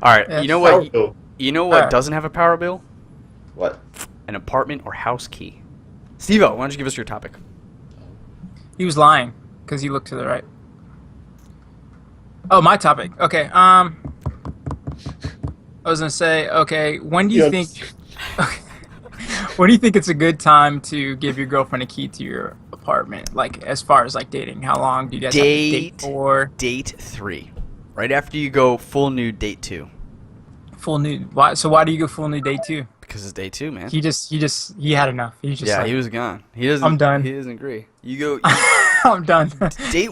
All right. Yeah. You know Power what? bill. You know what Alright. doesn't have a power bill? What? An apartment or house key. Steve-O, why don't you give us your topic? He was lying because he looked to the right. Oh, my topic. Okay. I was gonna say. Okay. When do you think? When do you think it's a good time to give your girlfriend a key to your apartment? Like, as far as like dating, how long do you guys have to date for? Date 3. Right after you go full nude, date 2. Full nude. Why? So why do you go full nude date 2? Because it's day 2, man. He had enough. He just Yeah, like, he was gone. He doesn't. I'm done. He doesn't agree. You go. I'm done. Date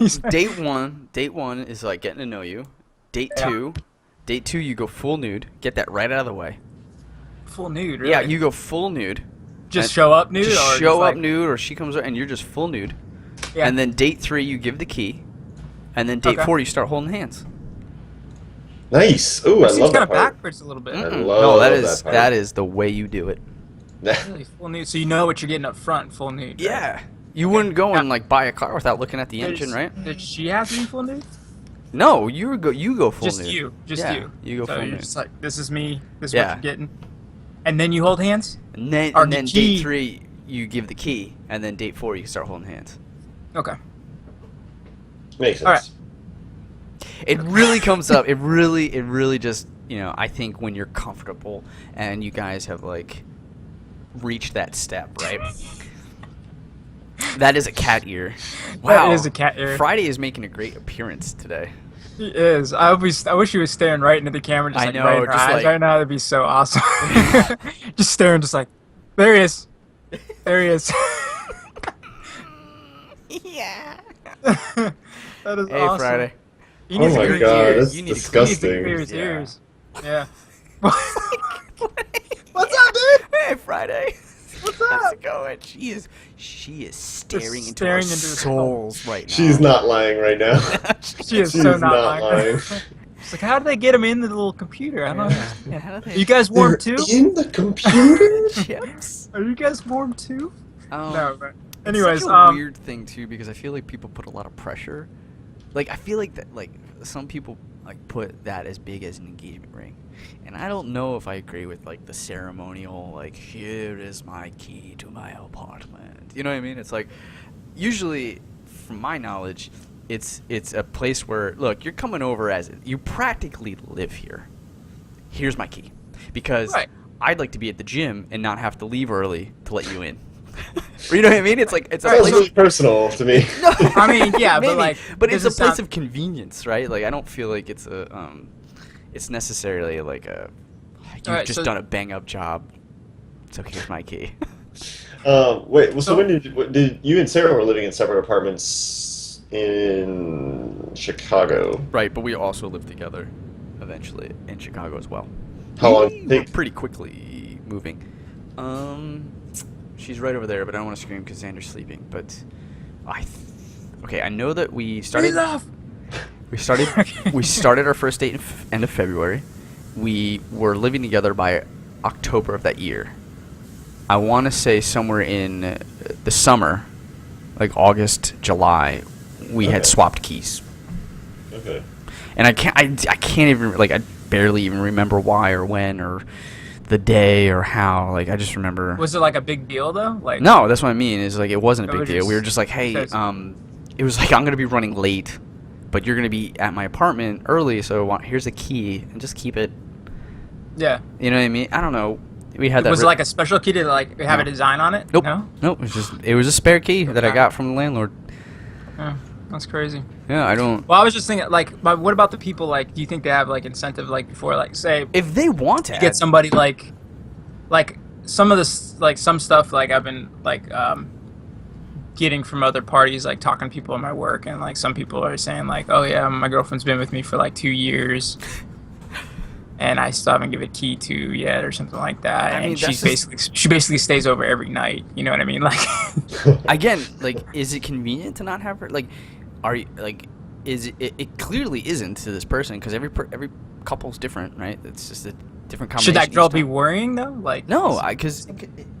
one is like getting to know you. Date Yeah. 2, you go full nude. Get that right out of the way. Full nude. Really? Yeah, you go full nude. just and show up nude. Just or show just up nude, or she comes out and you're just full nude. Yeah. And then date 3, you give the key. And then date Okay. 4, you start holding hands. Nice. Ooh, I Seems love kind that of part. backwards a little bit. Mm-mm. love No, that part. that is the way you do it. Really, full nude. So you know what you're getting up front. Full nude. Right? Yeah. You wouldn't go and like buy a car without looking at the engine, Does- right? Did she have to be full nude? No, you go full Just nude. you. Just Yeah, you. You go So full you're nude. just like, this is me. This is Yeah. what you're getting. And then you hold hands. And then, or and the then key. date 3, you give the key, and then date 4, you can start holding hands. Okay. Makes sense. All right. It really comes up. It really just, I think when you're comfortable and you guys have like reached that step, right? That is a cat ear. Wow. That is a cat ear. Friday is making a great appearance today. He is. I wish he was staring right into the camera, just I like know, right in her just eyes like- right now. That'd be so awesome. Just staring, just like, there he is. There he is. Yeah. That is Hey, awesome. Friday. He Oh needs to my clear his god, ears. that's You need to- disgusting. He needs to clear his Yeah. ears. Yeah. What's up, dude? Hey, Friday. What's How's up? it going? She is staring into staring our into his souls right now. She's not lying right now. She is She's so not not lying. lying. It's like, how did they get him in the little computer? I don't Yeah. understand. How do Are they- you guys warm They're too? in the computer? Chips. Are you guys warm too? No, but It's anyways, such a weird thing too, because I feel like people put a lot of pressure. Like I feel like that, like some people like put that as big as an engagement ring, and I don't know if I agree with like the ceremonial, like here is my key to my apartment. You know what I mean? It's like usually, from my knowledge, it's a place where look, you're coming over as you practically live here. Here's my key, because Right. I'd like to be at the gym and not have to leave early to let you in. You know what I mean? It's like it's a Sounds place. really personal to me. No, I mean, yeah, but, maybe, like, but it's a does it place sound- of convenience, right? Like I don't feel like it's it's necessarily like a you've Alright, just so- done a bang up job. So here's my key. Wait, well, so So- when did you and Sarah were living in separate apartments in Chicago? Right, but we also lived together eventually in Chicago as well. How long We did it were take? pretty quickly moving. She's right over there, but I don't want to scream because Xander's sleeping. But okay, I know that we started. He's off. We started our first date in end of February. We were living together by October of that year. I want to say somewhere in the summer, like August, July, we had Okay. swapped keys. Okay. And I can't even like I barely even remember why or when or the day or how. Like I just remember. Was it like a big deal though? Like No, that's what I mean. Is like it wasn't a It big was deal. We were just just like, hey, because- it was like I'm gonna be running late, but you're gonna be at my apartment early, so here's a key and just keep it. Yeah. You know what I mean? I don't know. We had that. Was it like a special key to like have a No. design on it? Nope. No. Nope. It was a spare key that I Okay. got from the landlord. Oh, that's crazy. Yeah, I don't. Well, I was just thinking, like, but what about the people? Like, do you think they have like incentive, like, before, like, say, If they want to you get somebody like some of this, like, some stuff, like, I've been like getting from other parties, like talking to people at my work, and like some people are saying like, oh yeah, my girlfriend's been with me for like 2 years. And I still haven't given a key to she something like that. I mean, And that's she basically stays over every night. You know what I mean? Like, again, like, is it convenient to not have her? Like, are you like? Is it clearly isn't to this person because every couple's different, right? It's just a different combination. should that girl each be time. worrying though? Like, No, because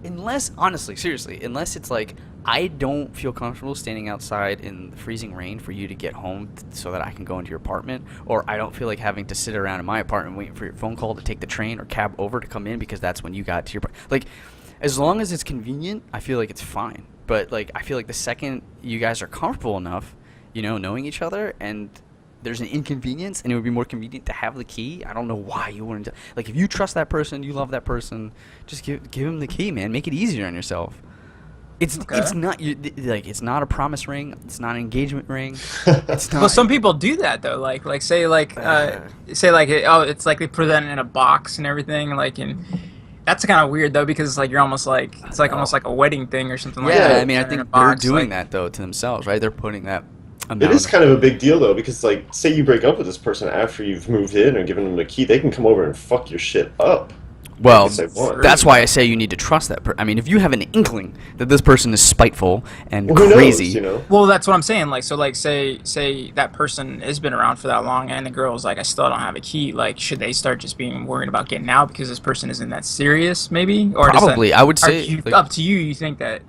unless honestly, seriously, unless it's like I don't feel comfortable standing outside in the freezing rain for you to get home so that I can go into your apartment, or I don't feel like having to sit around in my apartment waiting for your phone call to take the train or cab over to come in because that's when you got to your like. As long as it's convenient, I feel like it's fine. But like, I feel like the second you guys are comfortable enough, you know, knowing each other, and there's an inconvenience, and it would be more convenient to have the key. I don't know why you wouldn't. Like, if you trust that person, you love that person, just give him the key, man. Make it easier on yourself. It's not like it's not a promise ring. It's not an engagement ring. It's not. Well, some people do that though. Say it's like they put that in a box and everything. Like, and that's kind of weird though, because it's like you're almost like it's like almost like a wedding thing or something like that. Yeah, I mean, I think they're doing that though to themselves, right? They're putting that. It is kind of a big deal though, because like, say you break up with this person after you've moved in and given them the key, they can come over and fuck your shit up. Well, that's why I say you need to trust that person. I mean, if you have an inkling that this person is spiteful and crazy, knows, you know? Well, that's what I'm saying. Like, so, like, say that person has been around for that long, and the girl's like, I still don't have a key. Like, should they start just being worried about getting out because this person isn't that serious, maybe? Or probably, I would say. Up to you. You think that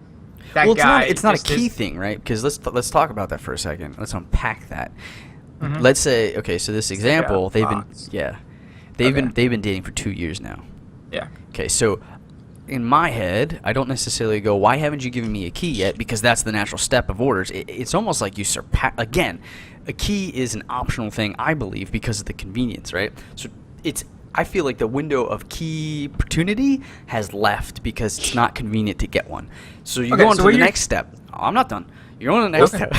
well, guy? It's not a key thing, right? Because let's talk about that for a second. Let's unpack that. Mm-hmm. Let's say, okay, so this example, they've been dating for 2 years now. Yeah. Okay, so in my head, I don't necessarily go, why haven't you given me a key yet? Because that's the natural step of orders. It's almost like you surpass. Again, a key is an optional thing, I believe, because of the convenience, right? So I feel like the window of key opportunity has left because it's not convenient to get one. So you go on to the next step. Oh, I'm not done. You're going to the next step.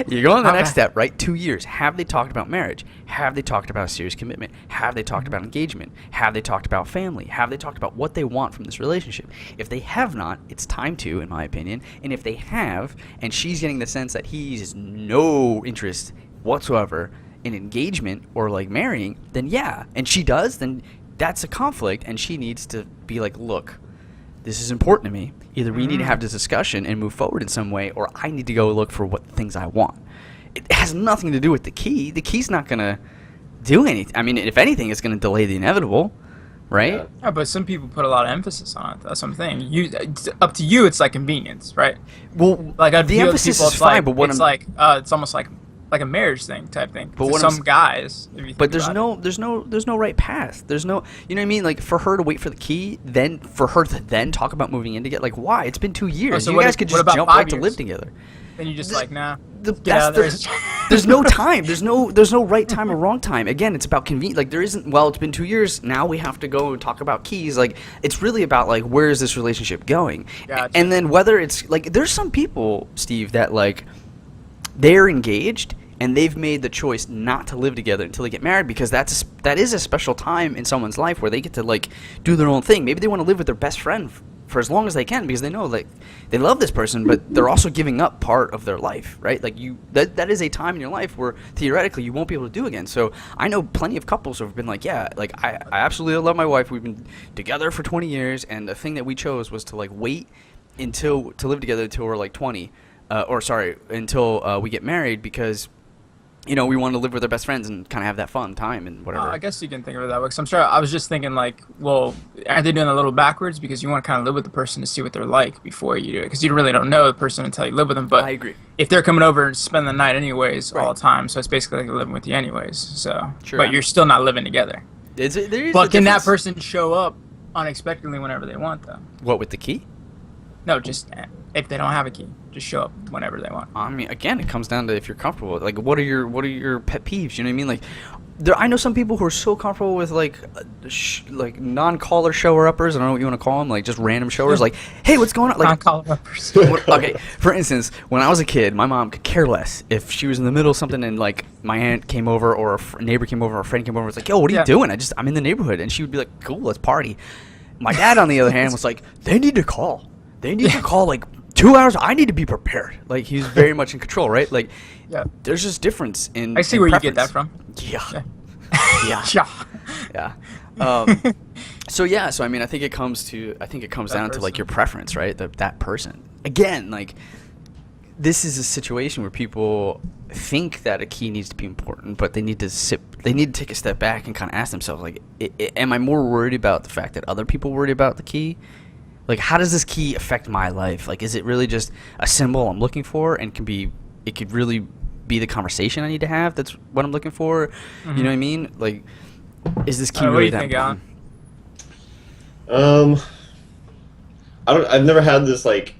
You're going to the next step, right? 2 years. Have they talked about marriage? Have they talked about a serious commitment? Have they talked about engagement? Have they talked about family? Have they talked about what they want from this relationship? If they have not, it's time to, in my opinion. And if they have, and she's getting the sense that he's no interest whatsoever in engagement or like marrying, then yeah. And she does, then that's a conflict, and she needs to be like, look, this is important to me. Either we need to have this discussion and move forward in some way, or I need to go look for what things I want. It has nothing to do with the key. The key's not going to do anything. I mean, if anything, it's going to delay the inevitable, right? Yeah, but some people put a lot of emphasis on it. That's what I'm saying. It's up to you, it's like convenience, right? Well, like the emphasis is fine, but what it's like it's almost like a marriage thing type thing. But some guys, but there's no right path. There's no, you know what I mean? Like, for her to wait for the key, then for her to then talk about moving in together. Like, why? It's been 2 years. You guys could just jump right to live together. Then you just like, nah. There's no time. There's no right time or wrong time. Again, it's about convenience. Like, there isn't. Well, it's been 2 years. Now we have to go and talk about keys. Like, it's really about like, where is this relationship going? Gotcha. And then whether it's like, there's some people, Steve, that like, they're engaged and they've made the choice not to live together until they get married, because that is a special time in someone's life where they get to like do their own thing. Maybe they want to live with their best friend for as long as they can, because they know like they love this person, but they're also giving up part of their life, right? Like that is a time in your life where theoretically you won't be able to do again. So I know plenty of couples who have been like, yeah, like I absolutely love my wife. We've been together for 20 years, and the thing that we chose was to like wait to live together until we're like 20, until we get married, because you know, we want to live with our best friends and kind of have that fun time and whatever. I guess you can think of it that way. Because I'm sure I was just thinking, like, well, aren't they doing a little backwards? Because you want to kind of live with the person to see what they're like before you do it. Because you really don't know the person until you live with them. But I agree. If they're coming over and spend the night anyways all the time, so it's basically like living with you anyways. So, sure, but you're still not living together. But can that person show up unexpectedly whenever they want, though? What, with the key? No, just if they don't have a key, just show up whenever they want. I mean, again, it comes down to if you're comfortable. Like, what are your pet peeves? You know what I mean? Like, I know some people who are so comfortable with like non-caller shower-uppers. I don't know what you want to call them. Like, just random showers. Like, hey, what's going on? Like, non-caller-uppers. Okay, for instance, when I was a kid, my mom could care less if she was in the middle of something and like my aunt came over or a neighbor came over or a friend came over. It's like, yo, what are you doing? I'm in the neighborhood, and she would be like, cool, let's party. My dad, on the other hand, was like, they need to call. They need to call like 2 hours. I need to be prepared. Like, he's very much in control, right? Like, there's just difference in. I see where preference. You get that from. Yeah. So I mean, I think it comes down to like your preference, right? That person. Again, like, this is a situation where people think that a key needs to be important, but they need to take a step back and kind of ask themselves, like, am I more worried about the fact that other people worry about the key, Like, how does this key affect my life? Like, is it really just a symbol I'm looking for, and it could really be the conversation I need to have? That's what I'm looking for. You know what I mean? Like, is this key What do really you that think, important? Um, I've never had this like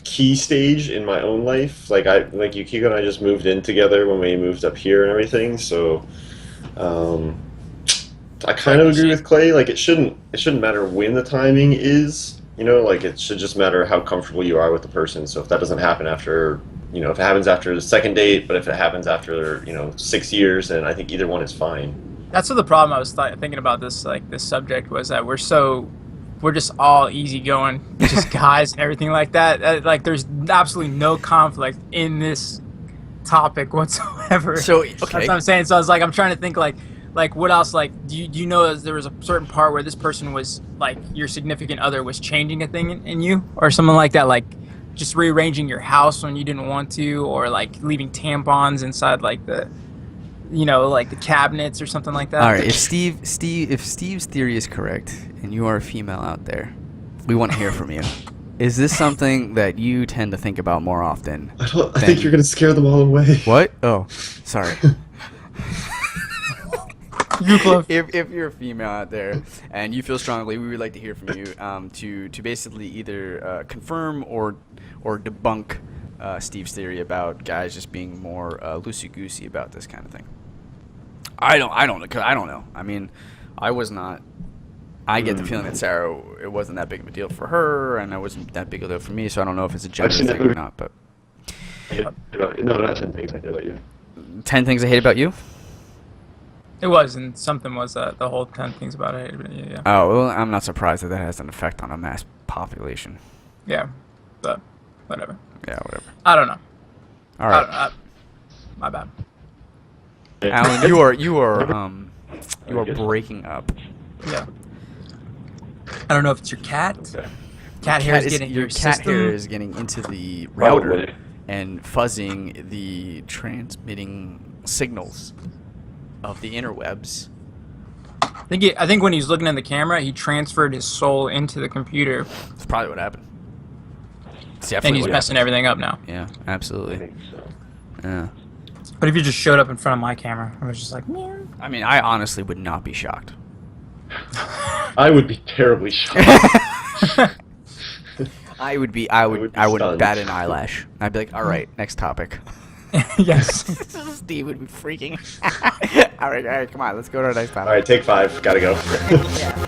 key stage in my own life. Like Yukiko and I just moved in together when we moved up here and everything. So, I kind of agree with Clay. Like it shouldn't matter when the timing is. You know, like it should just matter how comfortable you are with the person. So if that doesn't happen after, you know, if it happens after the second date, but if it happens after, you know, 6 years, then I think either one is fine. That's what the problem I was thinking about this subject was that we're just all easygoing, just guys and everything like that. Like there's absolutely no conflict in this topic whatsoever. So, okay. That's what I'm saying. So I was like, I'm trying to think like what else? Like, do you know there was a certain part where this person was like your significant other was changing a thing in you or something like that, like just rearranging your house when you didn't want to, or like leaving tampons inside like the, you know, like the cabinets or something like that. All right, if Steve's theory is correct, and you are a female out there, we want to hear from you. Is this something that you tend to think about more often? I think you're gonna scare them all away. What? Oh, sorry. If you're a female out there and you feel strongly, we would like to hear from you to basically either confirm or debunk Steve's theory about guys just being more loosey goosey about this kind of thing. I don't know. I mean, I was not. I get the feeling that Sarah, it wasn't that big of a deal for her, and it wasn't that big of a deal for me. So I don't know if it's a gender thing or not. But no, not 10 things I hate about you. 10 things I hate about you. It was, and something was the whole 10 things about it. Yeah. Oh well, I'm not surprised that has an effect on a mass population. Yeah, but whatever. Yeah, whatever. I don't know. All right, my bad. Alan, you are breaking up. Yeah. I don't know if it's your cat. Okay. Cat hair is getting your cat system. hair is getting into the router Probably. and fuzzing the transmitting signals of the interwebs. I think when he was looking in the camera, he transferred his soul into the computer, That's probably what happened. It's and definitely he's what messing everything up now. happened. Yeah, I absolutely. think so. Yeah. But if you just showed up in front of my camera, I was just like, meow. I mean, I honestly would not be shocked. I would be terribly shocked. I would be wouldn't stunned. bat an eyelash. I'd be like, all right, next topic. Yes. Steve would be freaking. All right, come on, let's go to our next topic. All right, take 5. Gotta go. Yeah.